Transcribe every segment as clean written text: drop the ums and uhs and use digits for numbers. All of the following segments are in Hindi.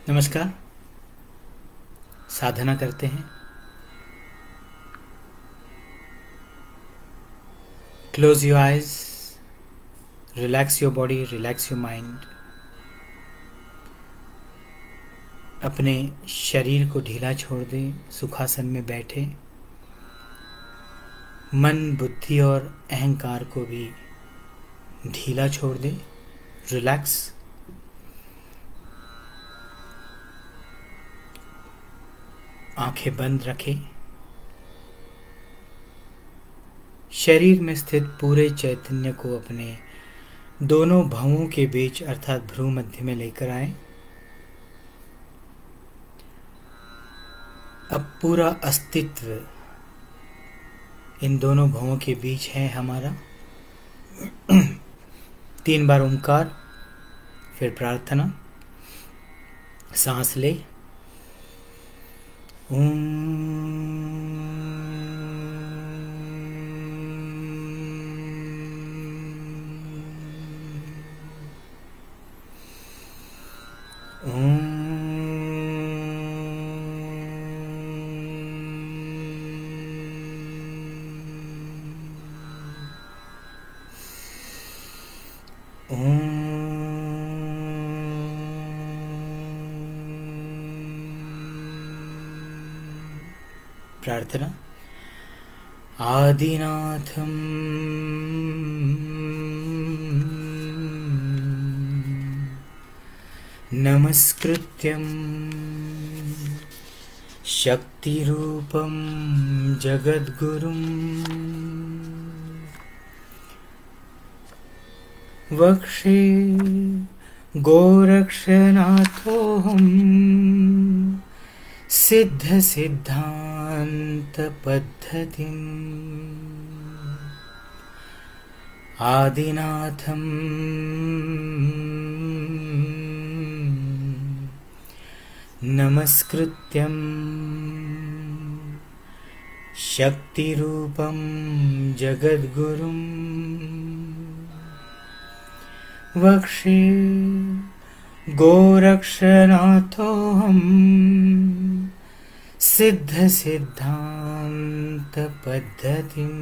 नमस्कार। साधना करते हैं। Close your eyes, relax your body, relax your mind. अपने शरीर को ढीला छोड़ दें, सुखासन में बैठे। मन, बुद्धि और अहंकार को भी ढीला छोड़ दें, रिलैक्स। आंखें बंद रखें। शरीर में स्थित पूरे चैतन्य को अपने दोनों भवों के बीच अर्थात भ्रू मध्य में लेकर आए। अब पूरा अस्तित्व इन दोनों भवों के बीच है हमारा। 3 बार ओंकार, फिर प्रार्थना। सांस ले। प्रार्थना। आदिनाथं नमस्कृत्यं शक्तिरूपं जगद्गुरुं वक्षे गोरक्षनाथोऽहं सिद्धसिद्धान्तपद्धतिम् आदिनाथं नमस्कृत्यं शक्तिरूपं जगद्गुरुं वक्षे गोरक्षनाथोऽहं सिद्धसिद्धान्तपद्धतिम्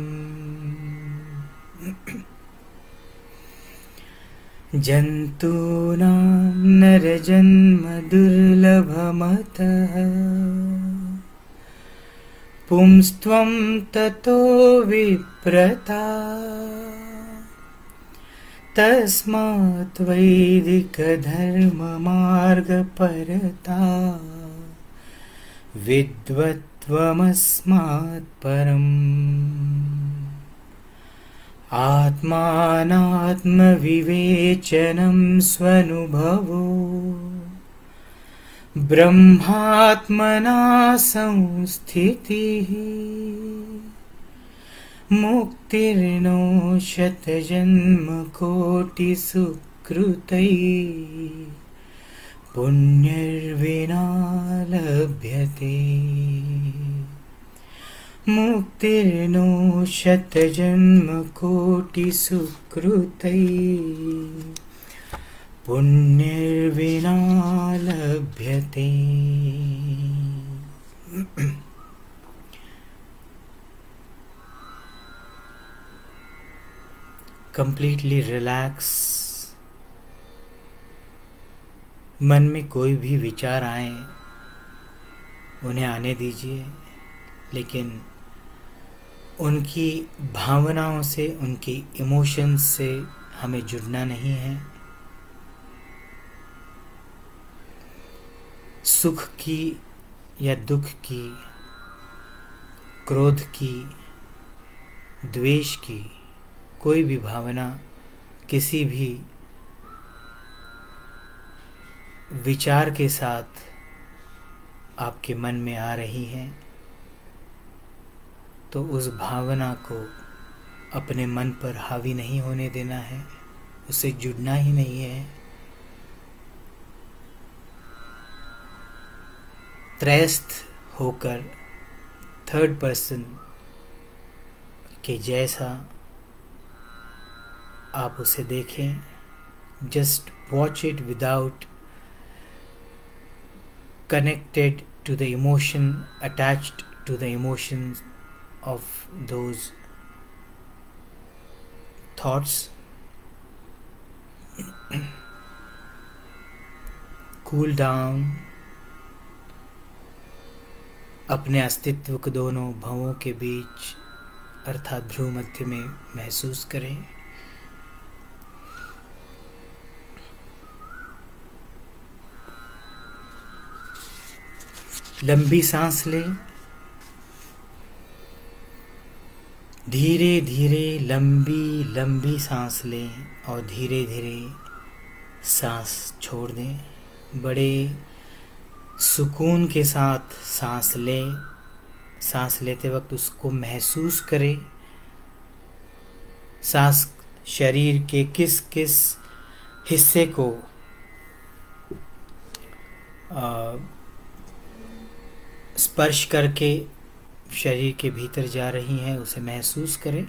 जन्तूनां नरजन्म दुर्लभमतः पुंस्त्वं ततो विप्रता तस्मात् वैदिकधर्ममार्गपरता विद्वत्त्वमस्मात् परम् आत्मानात्मविवेचनं स्वनुभवो ब्रह्मात्मना संस्थितिः मुक्तिर्नो शतजन्मकोटिसुकृतैः पुण्यर्विना लभ्यते मुक्तिर्नो शतजन्मकोटिसुकृतैः पुण्यर्विना लभ्यते। Completely relax. मन में कोई भी विचार आए उन्हें आने दीजिए, लेकिन उनकी भावनाओं से, उनकी इमोशंस से हमें जुड़ना नहीं है। सुख की या दुख की, क्रोध की, द्वेष की कोई भी भावना किसी भी विचार के साथ आपके मन में आ रही है तो उस भावना को अपने मन पर हावी नहीं होने देना है, उससे जुड़ना ही नहीं है। त्रयस्थ होकर थर्ड पर्सन के जैसा आप उसे देखें। Just watch it without connected to the emotion, attached to the emotions of those thoughts. Cool down. अपने अस्तित्व को दोनों भवों के बीच अर्थात भ्रू मध्य में महसूस करें। लंबी सांस लें। धीरे धीरे लंबी लंबी सांस लें और धीरे धीरे सांस छोड़ दें। बड़े सुकून के साथ सांस लें। सांस लेते वक्त उसको महसूस करें। सांस शरीर के किस किस हिस्से को स्पर्श करके शरीर के भीतर जा रही हैं, उसे महसूस करें।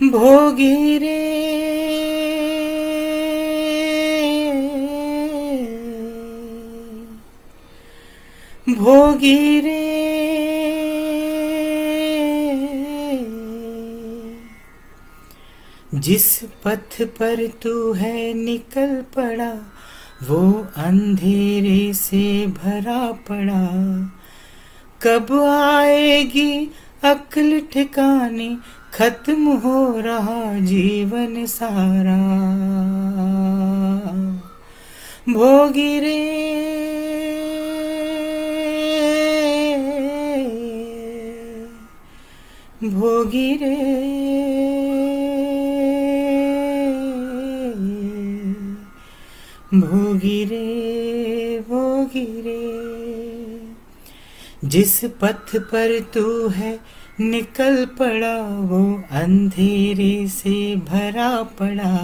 भोगी रे भोगी रे जिस पथ पर तू है निकल पड़ा वो अंधेरे से भरा पड़ा। कब आएगी अक्ल ठिकाने खत्म हो रहा जीवन सारा। भोगी रे भोगी रे भोगी रे भोगी रे जिस पथ पर तू है निकल पड़ा वो अंधेरे से भरा पड़ा।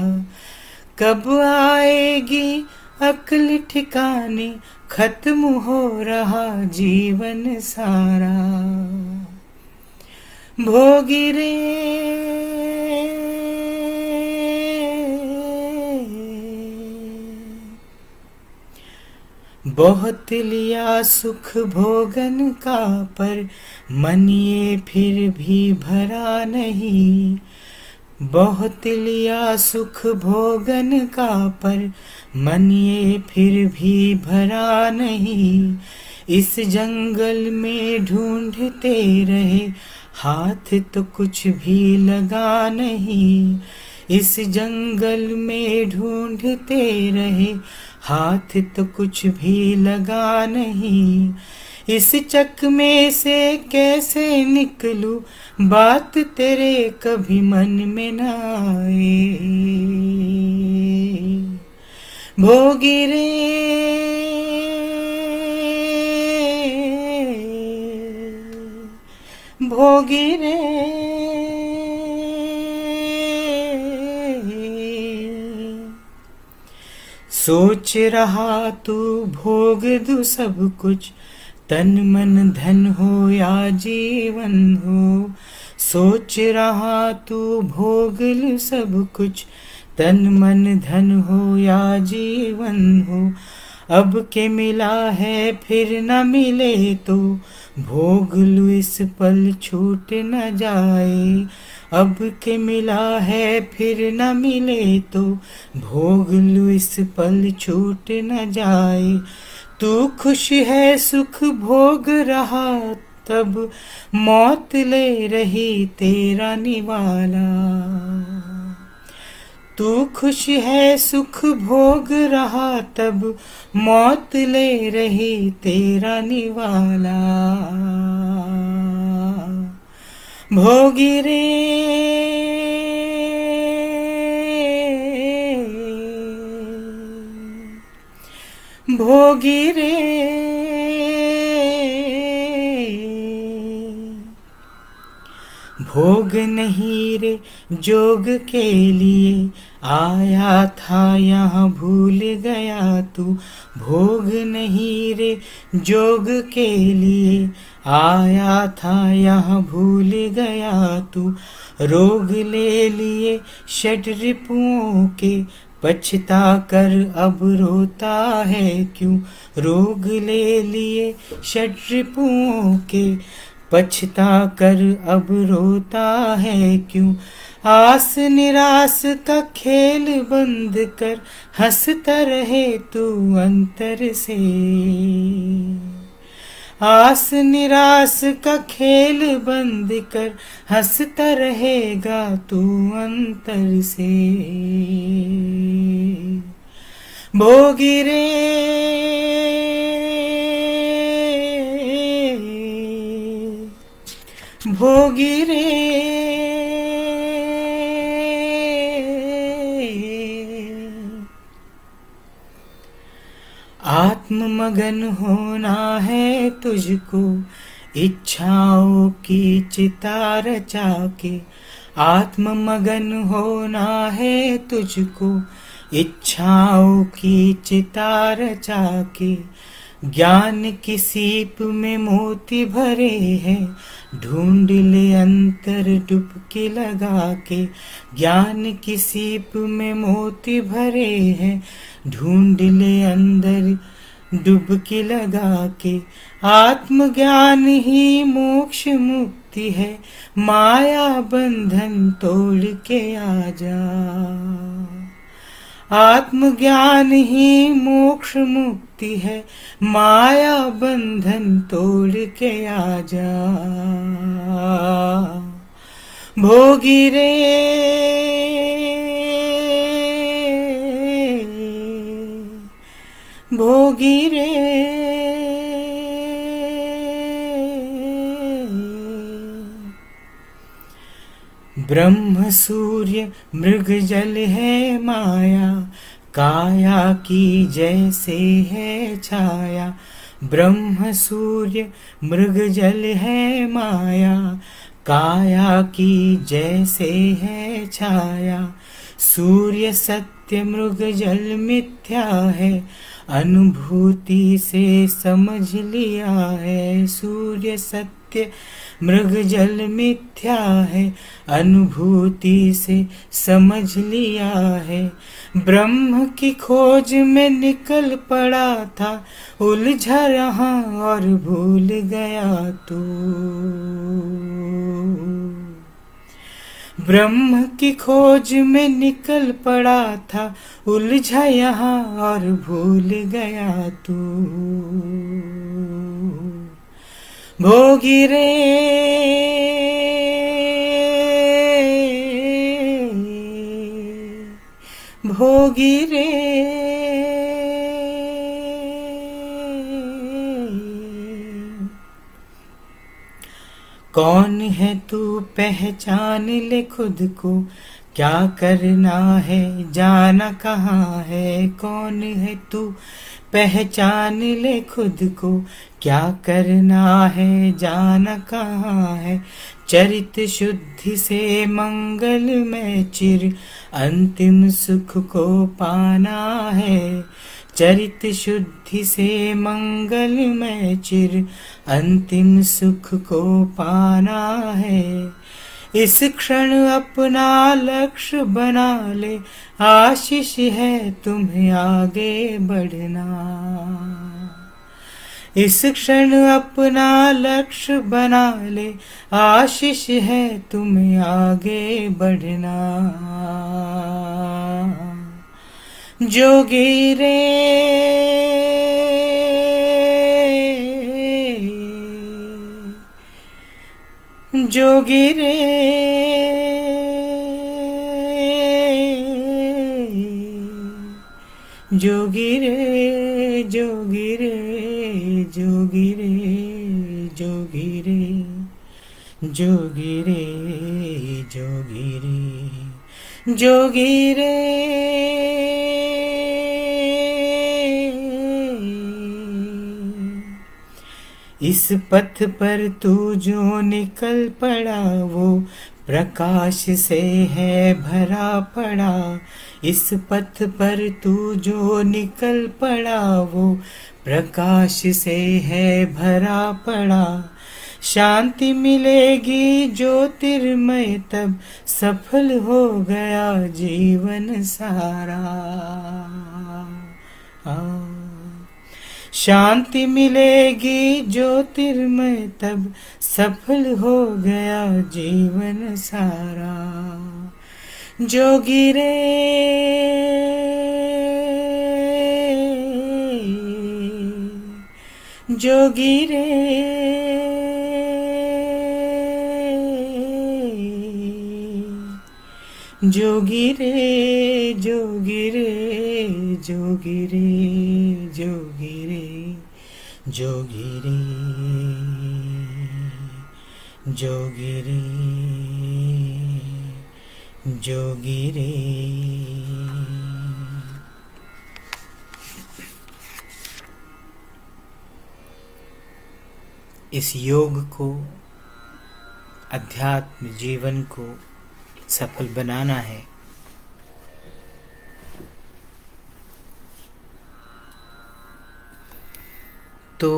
कब आएगी अक्ल ठिकाने खत्म हो रहा जीवन सारा। भोगी रे बहुत लिया सुख भोगन का पर मन ये फिर भी भरा नहीं। बहुत लिया सुख भोगन का पर मन ये फिर भी भरा नहीं। इस जंगल में ढूंढते रहे हाथ तो कुछ भी लगा नहीं। इस जंगल में ढूंढते रहे हाथ तो कुछ भी लगा नहीं। इस चकमे से कैसे निकलूं बात तेरे कभी मन में न आए। भोगी रे भोगी रे सोच रहा तू भोग दूं सब कुछ तन मन धन हो या जीवन हो। सोच रहा तू भोग लूं सब कुछ तन मन धन हो या जीवन हो। अब के मिला है फिर न मिले तो भोग लूं इस पल छूट न जाए। अब के मिला है फिर न मिले तो भोग लूं इस पल छूट न जाए। तू खुश है सुख भोग रहा तब मौत ले रही तेरा निवाला। तू खुश है सुख भोग रहा तब मौत ले रही तेरा निवाला। भोगी रे भोगी रे भोग नहीं रे जोग के लिए आया था यहाँ भूल गया तू। भोग नहीं रे जोग के लिए आया था यहाँ भूल गया तू। रोग ले लिए षड रिपुओं के पछता कर अब रोता है क्यों। रोग ले लिए षड रिपुओं के पछता कर अब रोता है क्यों। आस निराश का खेल बंद कर हंसता रहे तू अंतर से। आस निराश का खेल बंद कर हंसता रहेगा तू अंतर से। भोगी रे भोगी रे आत्ममगन होना है तुझको इच्छाओं की चिता रचा के। आत्ममगन होना है तुझको इच्छाओं की चिता रचा के। ज्ञान की सीप में मोती भरे हैं ढूंढ ले अंतर डुबकी लगा के। ज्ञान की सीप में मोती भरे हैं ढूंढ ले अंदर डुबकी लगा के। आत्मज्ञान ही मोक्ष मुक्ति है माया बंधन तोड़ के आजा। आत्मज्ञान ही मोक्ष मुक्ति है माया बंधन तोड़ के आजा। भोगी रे भोगी रे ब्रह्म सूर्य मृग जल है माया काया की जैसे है छाया। ब्रह्म सूर्य मृग जल है माया काया की जैसे है छाया। सूर्य सत्य मृग जल मिथ्या है अनुभूति से समझ लिया है। सूर्य सत्य मृग जल मिथ्या है अनुभूति से समझ लिया है। ब्रह्म की खोज में निकल पड़ा था उलझा रहा और भूल गया तू। ब्रह्म की खोज में निकल पड़ा था उलझा यहाँ और भूल गया तू। भोगी रे भोगी रे कौन है तू पहचान ले खुद को क्या करना है जाना कहाँ है। कौन है तू पहचान ले खुद को क्या करना है जाना कहाँ है। चरित शुद्धि से मंगल में चिर अंतिम सुख को पाना है। चरित शुद्धि से मंगल में चिर अंतिम सुख को पाना है। इस क्षण अपना लक्ष्य बना ले, आशीष है तुम्हें आगे बढ़ना। इस क्षण अपना लक्ष्य बना ले, आशीष है तुम्हें आगे बढ़ना। जोगी रे जोगी रे जोगी रे जोगी रे जोगी रे जोगी रे जोगी रे जोगी रे जोगी रे। इस पथ पर तू जो निकल पड़ा वो प्रकाश से है भरा पड़ा। इस पथ पर तू जो निकल पड़ा वो प्रकाश से है भरा पड़ा। शांति मिलेगी ज्योतिर्मय तब सफल हो गया जीवन सारा। शांति मिलेगी ज्योतिर्मय तब सफल हो गया जीवन सारा। जोगी रे जोगी रे जोगी रे जोगी रे जोगी रे जोगी रे जोगी रे जोगी रे जोगी रे। इस योग को, अध्यात्म जीवन को सफल बनाना है तो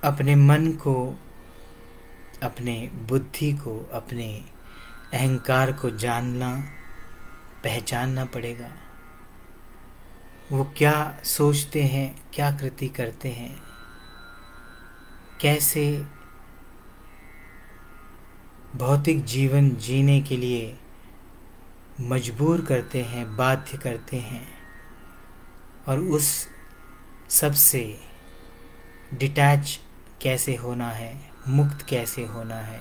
अपने मन को, अपने बुद्धि को, अपने अहंकार को जानना, पहचानना पड़ेगा। वो क्या सोचते हैं, क्या कृति करते हैं, कैसे भौतिक जीवन जीने के लिए मजबूर करते हैं, बाध्य करते हैं, और उस सब से डिटैच कैसे होना है, मुक्त कैसे होना है,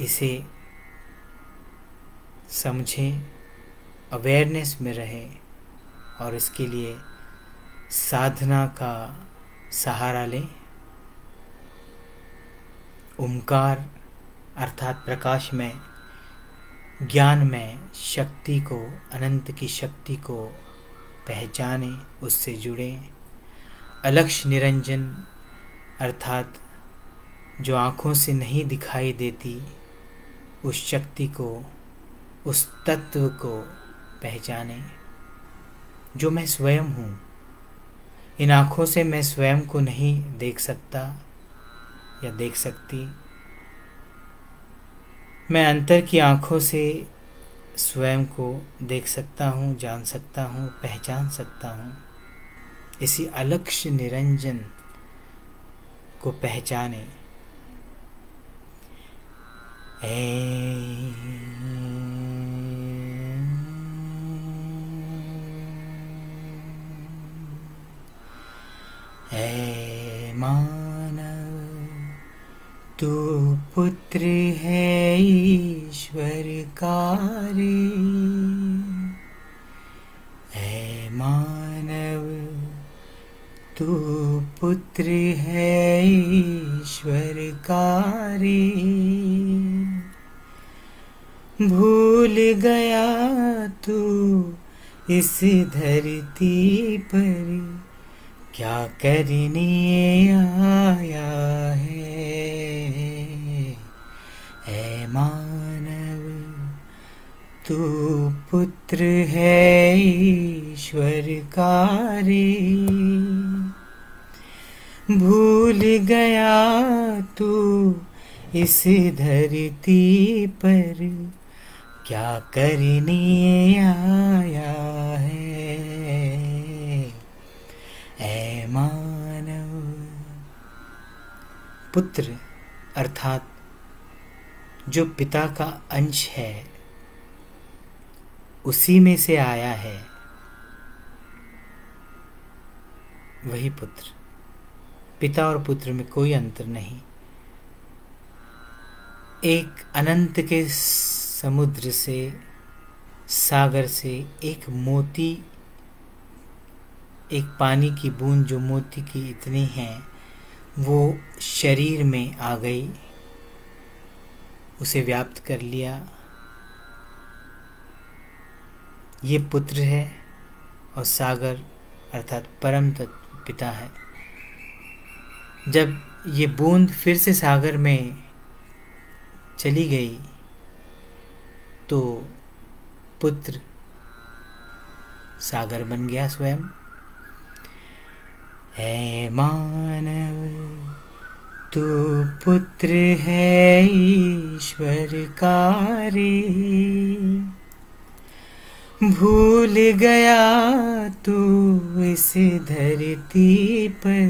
इसे समझें, अवेयरनेस में रहें और इसके लिए साधना का सहारा लें। ओमकार अर्थात प्रकाश में, ज्ञान में शक्ति को, अनंत की शक्ति को पहचानें, उससे जुड़ें। अलक्ष्य निरंजन अर्थात जो आँखों से नहीं दिखाई देती उस शक्ति को, उस तत्व को पहचानें जो मैं स्वयं हूँ। इन आँखों से मैं स्वयं को नहीं देख सकता या देख सकती, मैं अंतर की आँखों से स्वयं को देख सकता हूँ, जान सकता हूँ, पहचान सकता हूँ। इसी अलक्ष्य निरंजन को पहचाने। ऐ मानव तू पुत्र है ईश्वर का रे। ऐ मानव तू पुत्र है ईश्वर का रे। भूल गया तू इस धरती पर क्या करने आया है। ऐ मानव तू पुत्र है ईश्वर का रे। भूल गया तू इस धरती पर क्या करने आया है ऐ मानव। पुत्र अर्थात जो पिता का अंश है, उसी में से आया है, वही पुत्र। पिता और पुत्र में कोई अंतर नहीं। एक अनंत के समुद्र से, सागर से एक मोती, एक पानी की बूंद जो मोती की इतनी है, वो शरीर में आ गई, उसे व्याप्त कर लिया। ये पुत्र है और सागर अर्थात परम तत्व पिता है। जब ये बूंद फिर से सागर में चली गई तो पुत्र सागर बन गया स्वयं। है मानव तू पुत्र है ईश्वर का रे, भूल गया तू इस धरती पर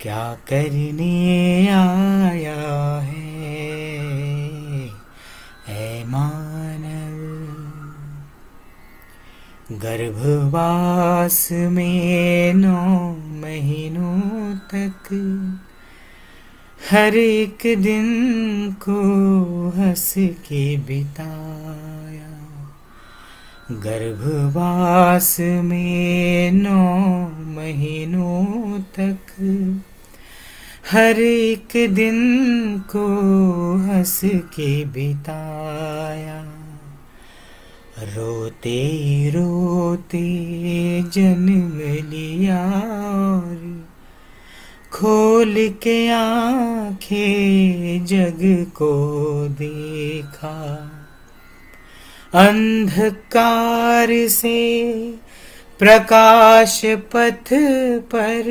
क्या करने आया है मानव। गर्भवास में 9 महीनों तक हर एक दिन को हंस के बिताया। गर्भवास में 9 महीनों तक हर एक दिन को हंस के बिताया। रोते रोते जन्म लिया और खोल के आंखें जग को देखा। अंधकार से प्रकाश पथ पर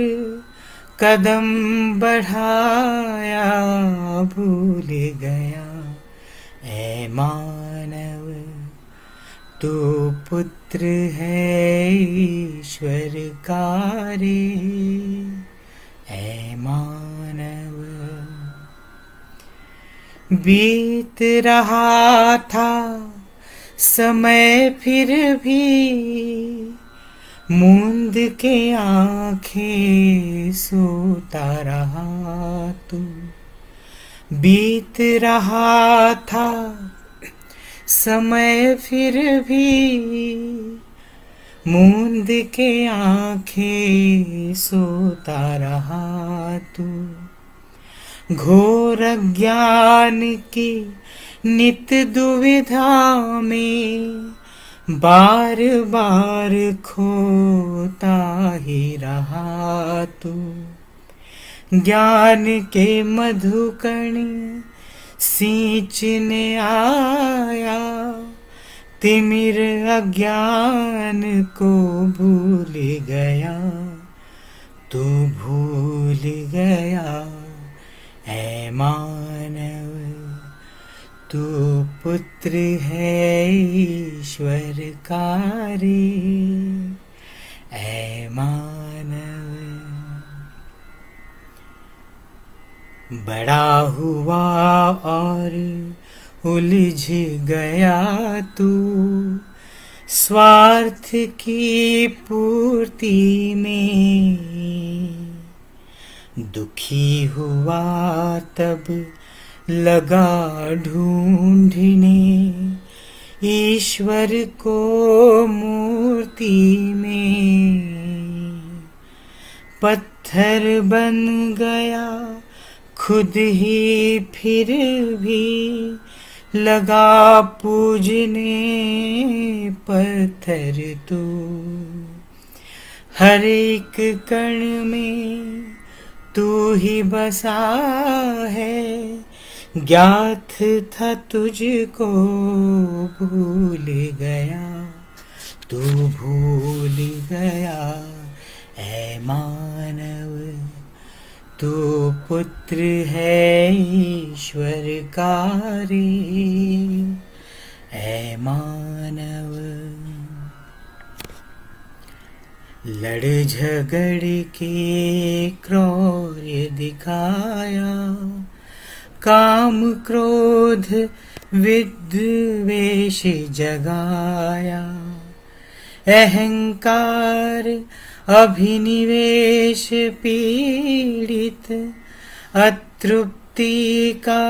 कदम बढ़ाया, भूल गया ऐ मानव तू पुत्र है ईश्वर का रे ऐ मानव। बीत रहा था समय फिर भी मूंद के आंखें सोता रहा तू। बीत रहा था समय फिर भी मूंद के आंखें सोता रहा तू। घोर ज्ञान की नित दुविधा में बार बार खोता ही रहा तू। ज्ञान के मधुकण सींचने आया, तिमिर अज्ञान को भूल गया। तू भूल गया ऐ मानव तू पुत्र है ईश्वर का रे ऐ मानव। बड़ा हुआ और उलझ गया तू स्वार्थ की पूर्ति में। दुखी हुआ तब लगा ढूंढने ईश्वर को मूर्ति में। पत्थर बन गया खुद ही फिर भी लगा पूजने पत्थर तू। हर एक कण में तू ही बसा है, ज्ञात था तुझको भूल गया। तू भूल गया ऐ मानव तू पुत्र है ईश्वर का रे। ऐ मानव लड़ झगड़ के क्रौर्य दिखाया, काम क्रोध विद्वेष जगाया, अहंकार अभिनिवेश पीड़ित, अतृप्ति का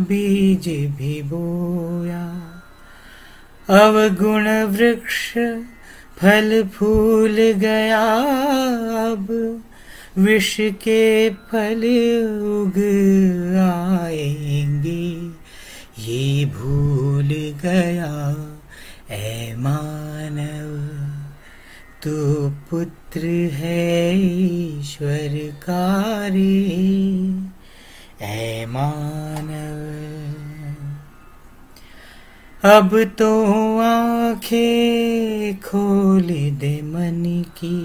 बीज भी बोया। अवगुण वृक्ष फल फूल गया, अब विष के फल उग आएंगे, ये भूल गया। ऐ मानव तू पुत्र है ईश्वर का रे। ऐ मानव अब तो आंखें खोल दे मन की,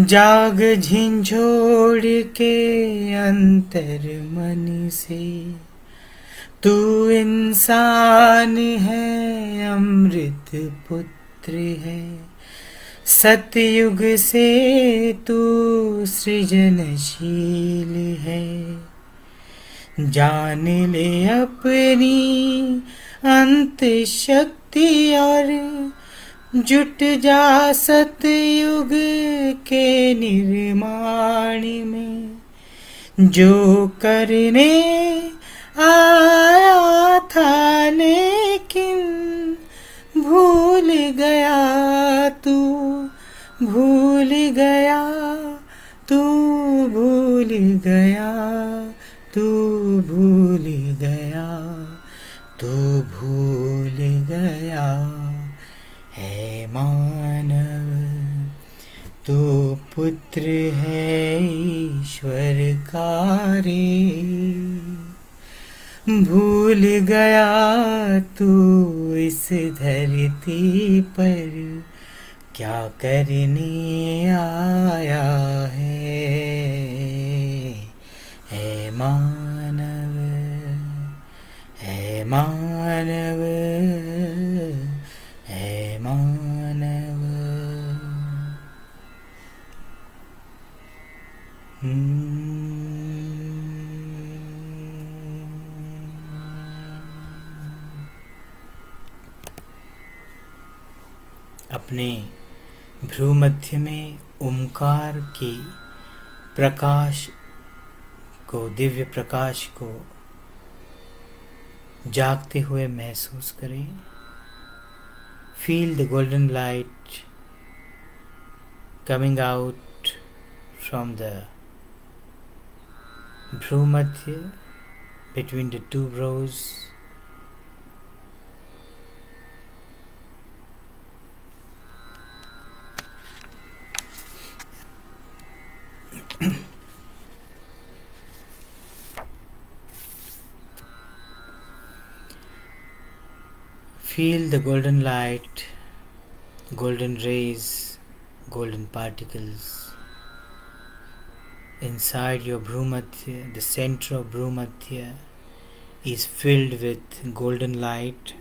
जाग झिंझोड़ के अंतर मन से। तू इंसान है अमृत पुत्र है, सतयुग से तू सृजनशील है। जान ले अपनी अंत शक्ति और जुट जा सतयुग के निर्माण में। जो करने आया था लेकिन भूल गया तू, भूल गया तू, भूल गया तू, भूल गया तू, भूल गया। है मानव तू पुत्र है ईश्वर का रे। भूल गया तू इस धरती पर क्या करने आया है। है मानव, है मानव, है मानव। अपने भ्रूमध्य में ओंकार की प्रकाश को, दिव्य प्रकाश को जागते हुए महसूस करें। Feel the golden light coming out from the भ्रूमध्य between the two brows. Feel the golden light, golden rays, golden particles inside your Bhrumadhya. The center of Bhrumadhya is filled with golden light.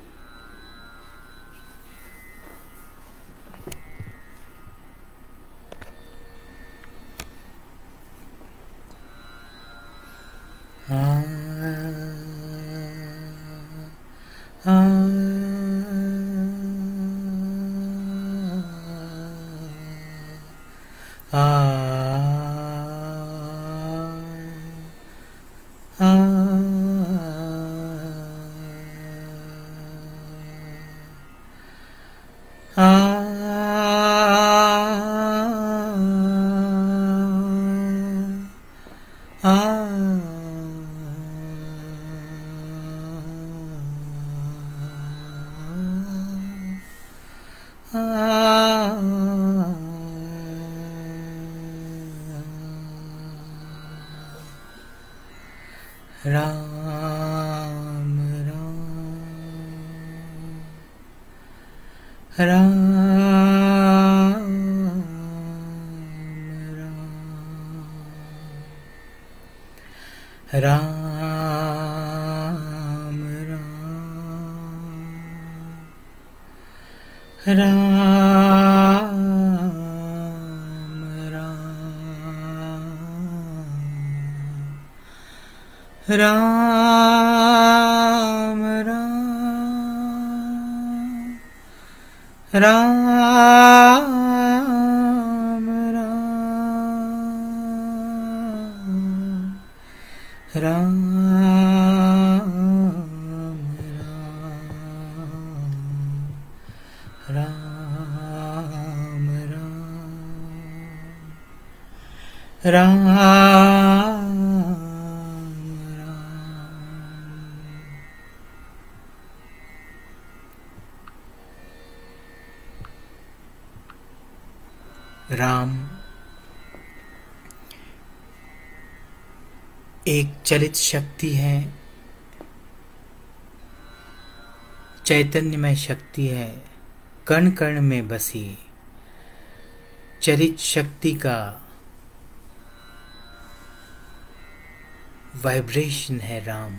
Ram Ram Ram Ram Ram Ram Ram Ram Ram Ram Ram Ram Ram Ram एक चलित शक्ति है, चैतन्यमय शक्ति है, कण कण में बसी चलित शक्ति का वाइब्रेशन है राम।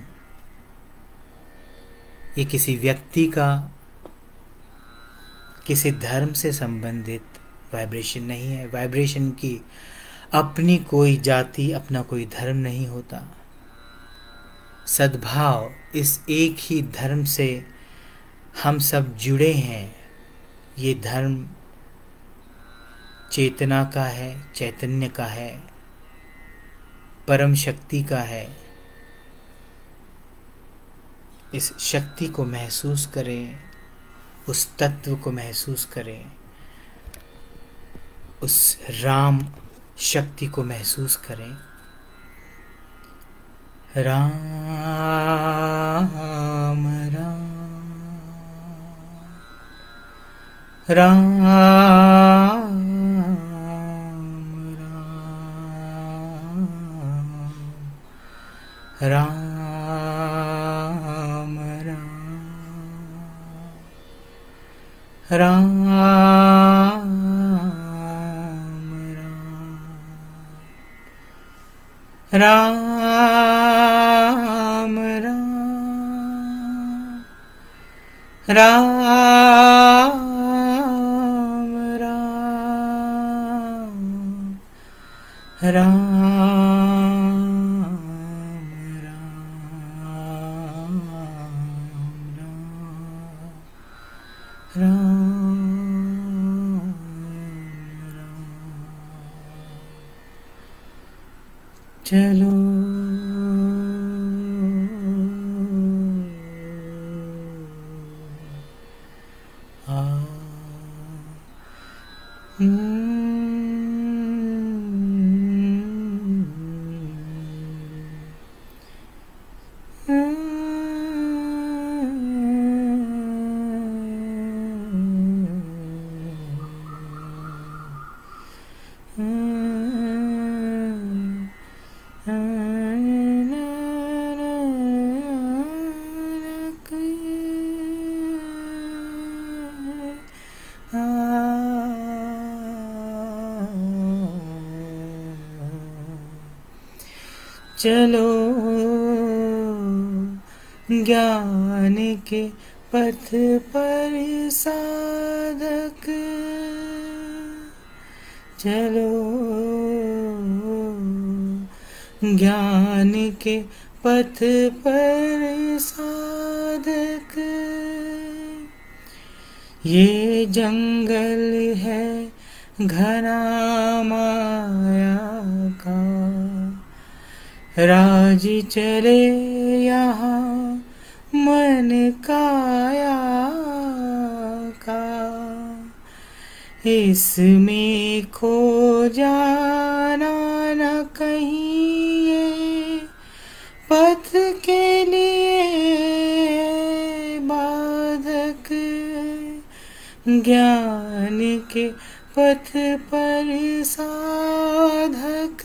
ये किसी व्यक्ति का, किसी धर्म से संबंधित वाइब्रेशन नहीं है। वाइब्रेशन की अपनी कोई जाति, अपना कोई धर्म नहीं होता। सद्भाव, इस एक ही धर्म से हम सब जुड़े हैं। ये धर्म चेतना का है, चैतन्य का है, परम शक्ति का है। इस शक्ति को महसूस करें, उस तत्व को महसूस करें, उस राम शक्ति को महसूस करें। राम राम राम राम राम राम राम राम चलो चलो ज्ञान के पथ पर साधक, चलो ज्ञान के पथ पर साधक। ये जंगल है घना माया का, राज चले यहाँ मन काया का। इसमें खो जाना न कहीं, ये पथ के लिए बाधक। ज्ञान के पथ पर साधक,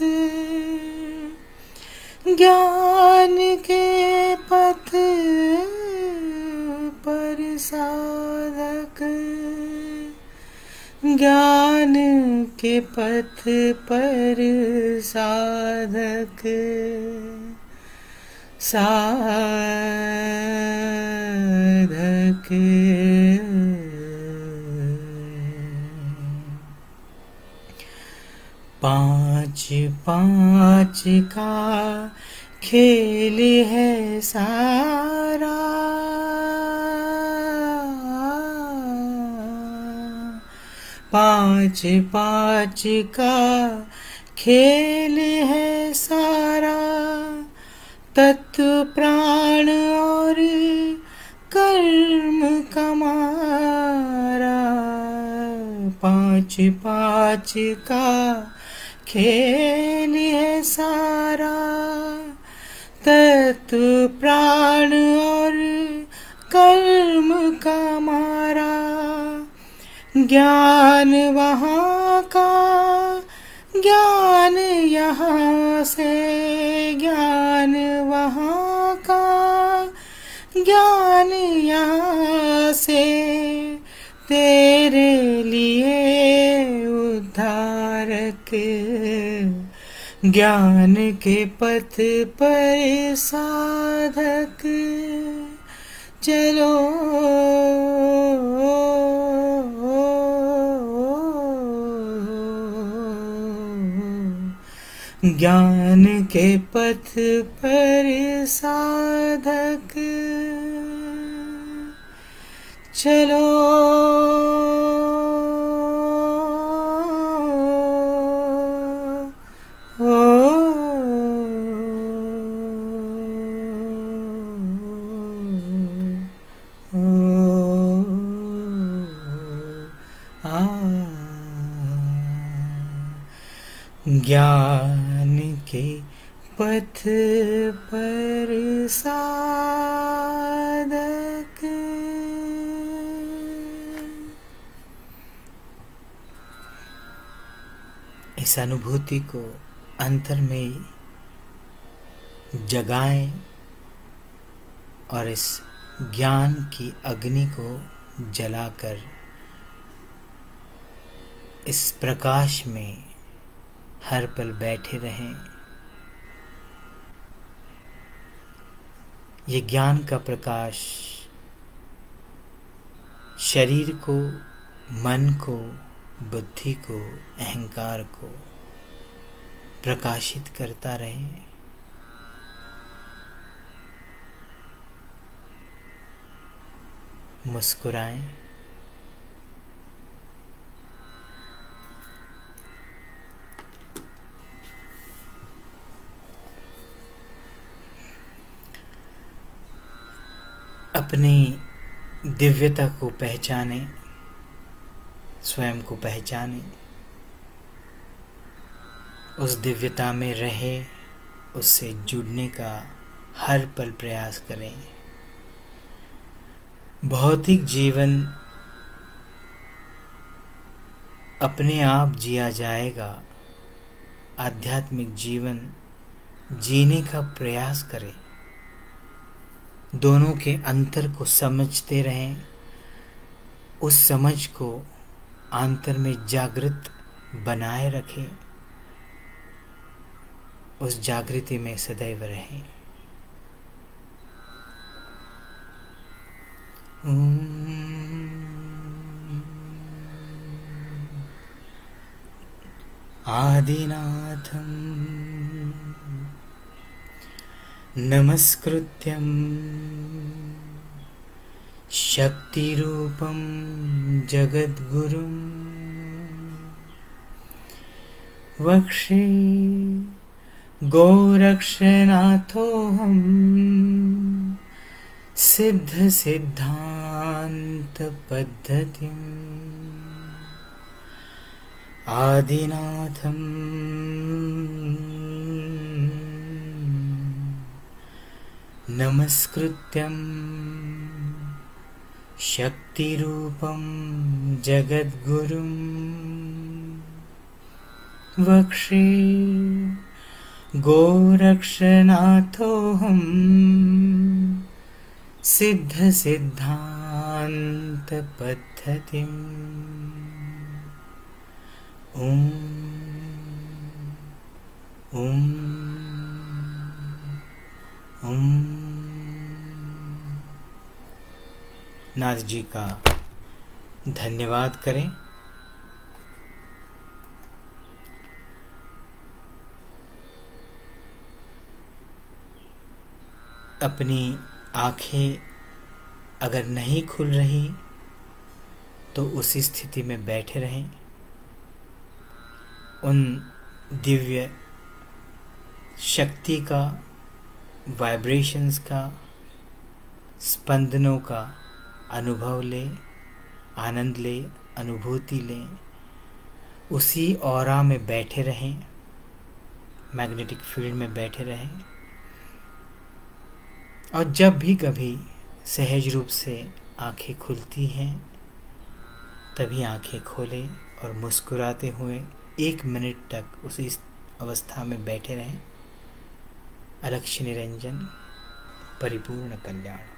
ज्ञान के पथ पर साधक, ज्ञान के पथ पर साधक। साधक। पाँच पाँच का खेल है सारा, पाँच पाँच का खेल है सारा, तत्व प्राण और कर्म कमारा। पाँच पाँच का खेल है सारा, तत्व प्राण और कर्म कमारा। ज्ञान वहाँ का ज्ञान यहाँ से, ज्ञान वहाँ का ज्ञान यहाँ से, तेरे लिए उद्धारक। ज्ञान के पथ पर साधक चलो, ज्ञान के पथ पर साधक चलो। ज्ञान के पथ पर साधक। इस अनुभूति को अंतर में जगाएं और इस ज्ञान की अग्नि को जलाकर इस प्रकाश में हर पल बैठे रहें। ये ज्ञान का प्रकाश शरीर को, मन को, बुद्धि को, अहंकार को प्रकाशित करता रहे। मुस्कुराएं, अपनी दिव्यता को पहचाने, स्वयं को पहचाने, उस दिव्यता में रहे, उससे जुड़ने का हर पल प्रयास करें। भौतिक जीवन अपने आप जिया जाएगा, आध्यात्मिक जीवन जीने का प्रयास करें। दोनों के अंतर को समझते रहें, उस समझ को आंतर में जागृत बनाए रखें, उस जागृति में सदैव रहें। आदिनाथं नमस्कृत्यं शक्तिरूपं जगद्गुरुं वक्षे गोरक्षनाथोऽहं सिद्धसिद्धान्तपद्धतिम् आदिनाथं नमस्कृत्यं शक्तिरूपं जगद्गुरुं वक्षे गोरक्षनाथोऽहं सिद्धसिद्धान्तपद्धतिम् ॐ ॐ नाथ जी का धन्यवाद करें। अपनी आंखें अगर नहीं खुल रही तो उसी स्थिति में बैठे रहें। उन दिव्य शक्ति का, वाइब्रेशंस का, स्पंदनों का अनुभव लें, आनंद लें, अनुभूति लें। उसी ऑरा में बैठे रहें, मैग्नेटिक फील्ड में बैठे रहें। और जब भी कभी सहज रूप से आंखें खुलती हैं तभी आंखें खोलें और मुस्कुराते हुए 1 मिनट तक उसी अवस्था में बैठे रहें। अलक्ष्य निरंजन, परिपूर्ण कल्याण।